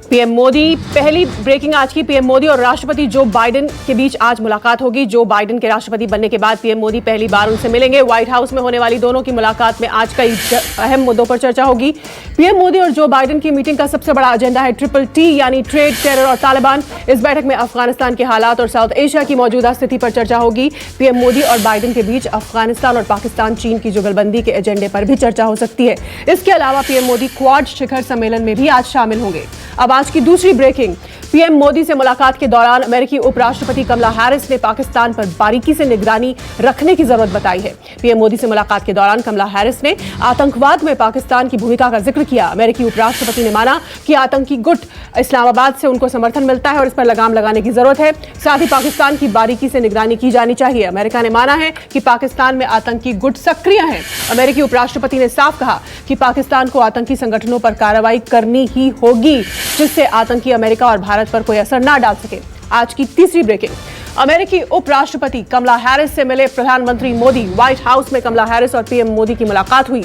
PM Modi, पहली breaking आज की। पीएम मोदी और राष्ट्रपति जो बाइडेन के बीच आज मुलाकात होगी। जो बाइडेन के राष्ट्रपति बनने के बाद पीएम मोदी पहली बार उनसे मिलेंगे। व्हाइट हाउस में होने वाली दोनों की मुलाकात में आज कई अहम मुद्दों पर चर्चा होगी। पीएम मोदी और जो बाइडेन की मीटिंग का सबसे बड़ा एजेंडा है ट्रिपल टी, यानी ट्रेड, टेरर और तालिबान। इस बैठक में अफगानिस्तान के हालात और साउथ एशिया की मौजूदा स्थिति पर चर्चा होगी। पीएम मोदी और बाइडेन के बीच अफगानिस्तान और पाकिस्तान चीन की जुगलबंदी के एजेंडे पर भी चर्चा हो सकती है। इसके अलावा पीएम मोदी क्वाड शिखर सम्मेलन में भी आज शामिल होंगे। अब आज की दूसरी ब्रेकिंग। पीएम मोदी से मुलाकात के दौरान अमेरिकी उपराष्ट्रपति कमला हैरिस ने पाकिस्तान पर बारीकी से निगरानी रखने की जरूरत बताई है। पीएम मोदी से मुलाकात के दौरान कमला हैरिस ने आतंकवाद में पाकिस्तान की भूमिका का जिक्र किया। अमेरिकी उपराष्ट्रपति ने माना कि आतंकी गुट इस्लामाबाद से उनको समर्थन मिलता है और इस पर लगाम लगाने की जरूरत है। साथ ही पाकिस्तान की बारीकी से निगरानी की जानी चाहिए। अमेरिका ने माना है कि पाकिस्तान में आतंकी गुट सक्रिय हैं। अमेरिकी उपराष्ट्रपति ने साफ कहा कि पाकिस्तान को आतंकी संगठनों पर कार्रवाई करनी ही होगी, जिससे आतंकी अमेरिका और भारत पर कोई असर ना डाल सके। आज की तीसरी ब्रेकिंग। अमेरिकी उपराष्ट्रपति कमला हैरिस से मिले प्रधानमंत्री मोदी। व्हाइट हाउस में कमला हैरिस और पीएम मोदी की मुलाकात हुई।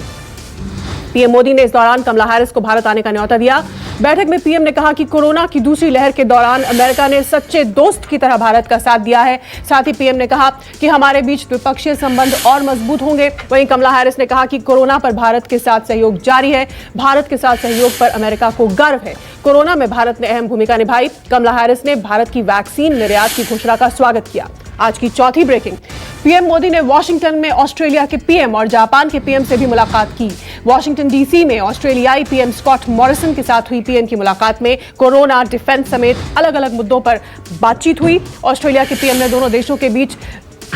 पीएम मोदी ने इस दौरान कमला हैरिस को भारत आने का न्योता दिया। बैठक में पीएम ने कहा कि कोरोना की दूसरी लहर के दौरान अमेरिका ने सच्चे दोस्त की तरह भारत का साथ दिया है। साथ ही पीएम ने कहा कि हमारे बीच द्विपक्षीय संबंध और मजबूत होंगे। वहीं कमला हैरिस ने कहा कि कोरोना पर भारत के साथ सहयोग जारी है। भारत के साथ सहयोग पर अमेरिका को गर्व है। कोरोना में भारत ने अहम भूमिका निभाई। कमला हैरिस ने भारत की वैक्सीन निर्यात की घोषणा का स्वागत किया। आज की चौथी ब्रेकिंग। पीएम मोदी ने वॉशिंगटन में ऑस्ट्रेलिया के पीएम और जापान के पीएम से भी मुलाकात की। वॉशिंगटन डीसी में ऑस्ट्रेलियाई पीएम स्कॉट मॉरिसन के साथ हुई पीएम की मुलाकात में कोरोना, डिफेंस समेत अलग अलग मुद्दों पर बातचीत हुई। ऑस्ट्रेलिया के पीएम ने दोनों देशों के बीच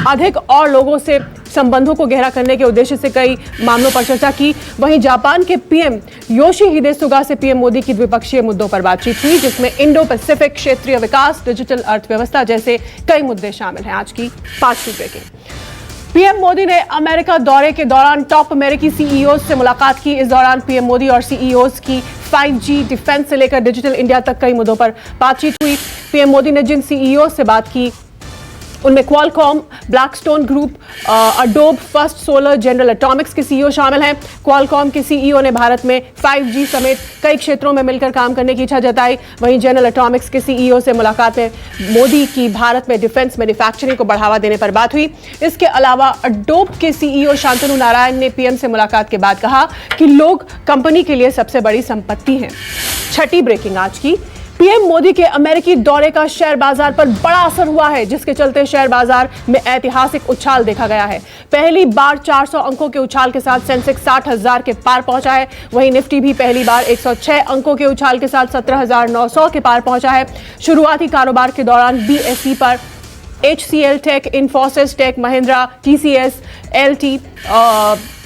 अधिक और लोगों से संबंधों को गहरा करने के उद्देश्य से कई मामलों पर चर्चा की। वहीं जापान के पीएम योशिहिदे सुगा से पीएम मोदी की द्विपक्षीय मुद्दों पर बातचीत हुई, जिसमें इंडो पैसिफिक, क्षेत्रीय विकास, डिजिटल अर्थव्यवस्था जैसे कई मुद्दे शामिल हैं। आज की पांचवी ब्रेकिंग। पीएम मोदी ने अमेरिका दौरे के दौरान टॉप अमेरिकी सीईओ से मुलाकात की। इस दौरान पीएम मोदी और सीईओ की 5G, डिफेंस से लेकर डिजिटल इंडिया तक कई मुद्दों पर बातचीत हुई। पीएम मोदी ने जिन सीईओ से बात की उनमें Qualcomm, Blackstone group, Adobe, first solar, general Atomics के सीईओ शामिल हैं। क्वालकॉम के सीईओ ने भारत में 5G समेत कई क्षेत्रों में मिलकर काम करने की इच्छा जताई। वहीं जनरल एटॉमिक्स के सीईओ से मुलाकात में मोदी की भारत में डिफेंस मैन्युफैक्चरिंग को बढ़ावा देने पर बात हुई। इसके अलावा अडोब के सीईओ शांतनु नारायण ने पीएम से मुलाकात के बाद कहा कि लोग कंपनी के लिए सबसे बड़ी संपत्ति हैं। छठी ब्रेकिंग आज की। पीएम मोदी के अमेरिकी दौरे का शेयर बाजार पर बड़ा असर हुआ है, जिसके चलते शेयर बाजार में ऐतिहासिक उछाल देखा गया है। पहली बार 400 अंकों के उछाल के साथ सेंसेक्स 60,000 के पार पहुंचा है। वहीं निफ्टी भी पहली बार 106 अंकों के उछाल के साथ 17,900 के पार पहुंचा है। शुरुआती कारोबार के दौरान बीएसई पर HCL tech, Infosys tech, Mahindra, TCS, LT,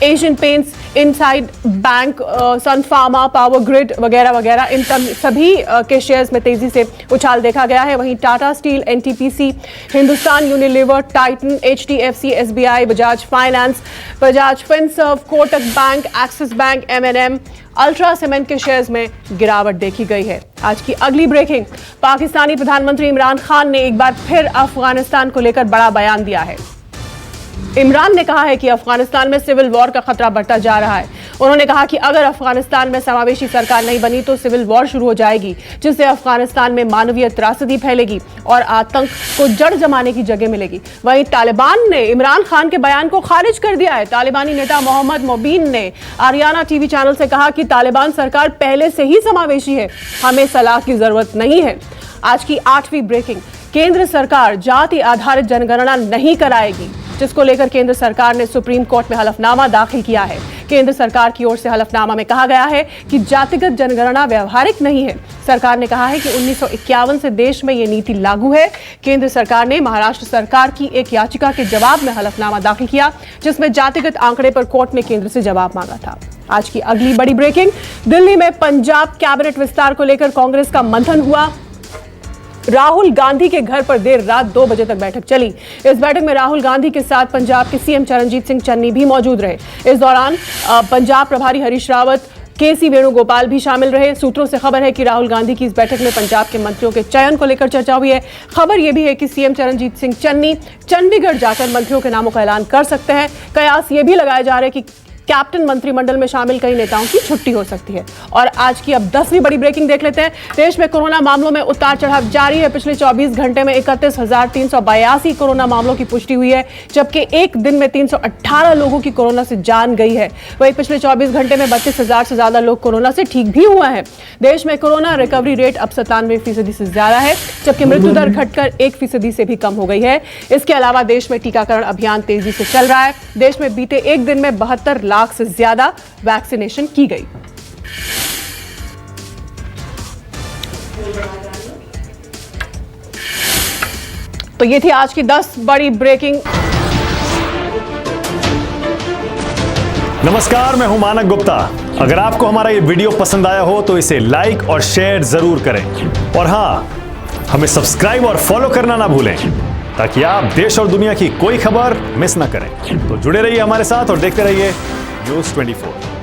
Asian paints, IndusInd bank, Sun pharma, power grid वगैरह वगैरह, इन सभी के शेयर्स में तेजी से उछाल देखा गया है। वहीं Tata steel, NTPC, Hindustan Unilever, Titan, HDFC, SBI, Bajaj finance, Bajaj Finserv, Kotak bank, axis bank, M&M, ultra cement के शेयर्स में गिरावट देखी गई है। आज की अगली ब्रेकिंग। पाकिस्तानी प्रधानमंत्री इमरान खान ने एक बार फिर अफगानिस्तान को लेकर बड़ा बयान दिया है। इमरान ने कहा है कि अफगानिस्तान में सिविल वॉर का खतरा बढ़ता जा रहा है। उन्होंने कहा कि अगर अफगानिस्तान में समावेशी सरकार नहीं बनी तो सिविल वॉर शुरू हो जाएगी, जिससे अफगानिस्तान में मानवीय त्रासदी फैलेगी और आतंक को जड़ जमाने की जगह मिलेगी। वहीं तालिबान ने इमरान खान के बयान को खारिज कर दिया है। तालिबानी नेता मोहम्मद मोबीन ने आरियाना टीवी चैनल से कहा कि तालिबान सरकार पहले से ही समावेशी है, हमें सलाह की जरूरत नहीं है। आज की आठवीं ब्रेकिंग। केंद्र सरकार जाति आधारित जनगणना नहीं कराएगी, जिसको लेकर केंद्र सरकार ने सुप्रीम कोर्ट में हलफनामा दाखिल किया है। केंद्र सरकार की ओर से हलफनामा में कहा गया है कि जातिगत जनगणना व्यवहारिक नहीं है। सरकार ने कहा है कि 1951 से देश में ये नीति लागू है। केंद्र सरकार ने महाराष्ट्र सरकार की एक याचिका के जवाब में हलफनामा दाखिल किया, जिसमें जातिगत आंकड़े पर कोर्ट ने केंद्र से जवाब मांगा था। आज की अगली बड़ी ब्रेकिंग। दिल्ली में पंजाब कैबिनेट विस्तार को लेकर कांग्रेस का मंथन हुआ। राहुल गांधी के घर पर देर रात 2 बजे तक बैठक चली। इस बैठक में राहुल गांधी के साथ पंजाब के सीएम चरणजीत सिंह चन्नी भी मौजूद रहे। इस दौरान पंजाब प्रभारी हरीश रावत, KC वेणुगोपाल भी शामिल रहे। सूत्रों से खबर है कि राहुल गांधी की इस बैठक में पंजाब के मंत्रियों के चयन को लेकर चर्चा हुई है। खबर यह भी है कि सीएम चरणजीत सिंह चन्नी चंडीगढ़ जाकर मंत्रियों के नामों का ऐलान कर सकते हैं। कयास ये भी लगाए जा रहे हैं कि कैप्टन मंत्रिमंडल में शामिल कई नेताओं की छुट्टी हो सकती है। और आज की अब 10वीं बड़ी ब्रेकिंग देख लेते हैं। देश में कोरोना मामलों में उतार चढ़ाव जारी है। पिछले 24 घंटे में 31,382 कोरोना मामलों की पुष्टि हुई है, जबकि एक दिन में 318 लोगों की कोरोना से जान गई है। वहीं पिछले 24 घंटे में 32,000 से ज्यादा लोग कोरोना से ठीक भी हुए हैं। देश में कोरोना रिकवरी रेट अब 97% से ज्यादा है, जबकि मृत्यु दर घटकर 1% से भी कम हो गई है। इसके अलावा देश में टीकाकरण अभियान तेजी से चल रहा है। देश में बीते एक दिन में 72 लाख से ज्यादा वैक्सीनेशन की गई। तो ये थी आज की 10 बड़ी ब्रेकिंग। नमस्कार, मैं हूं मानक गुप्ता। अगर आपको हमारा ये वीडियो पसंद आया हो तो इसे लाइक और शेयर जरूर करें, और हां, हमें सब्सक्राइब और फॉलो करना ना भूलें, ताकि आप देश और दुनिया की कोई खबर मिस ना करें। तो जुड़े रहिए हमारे साथ और देखते रहिए न्यूज़ 24।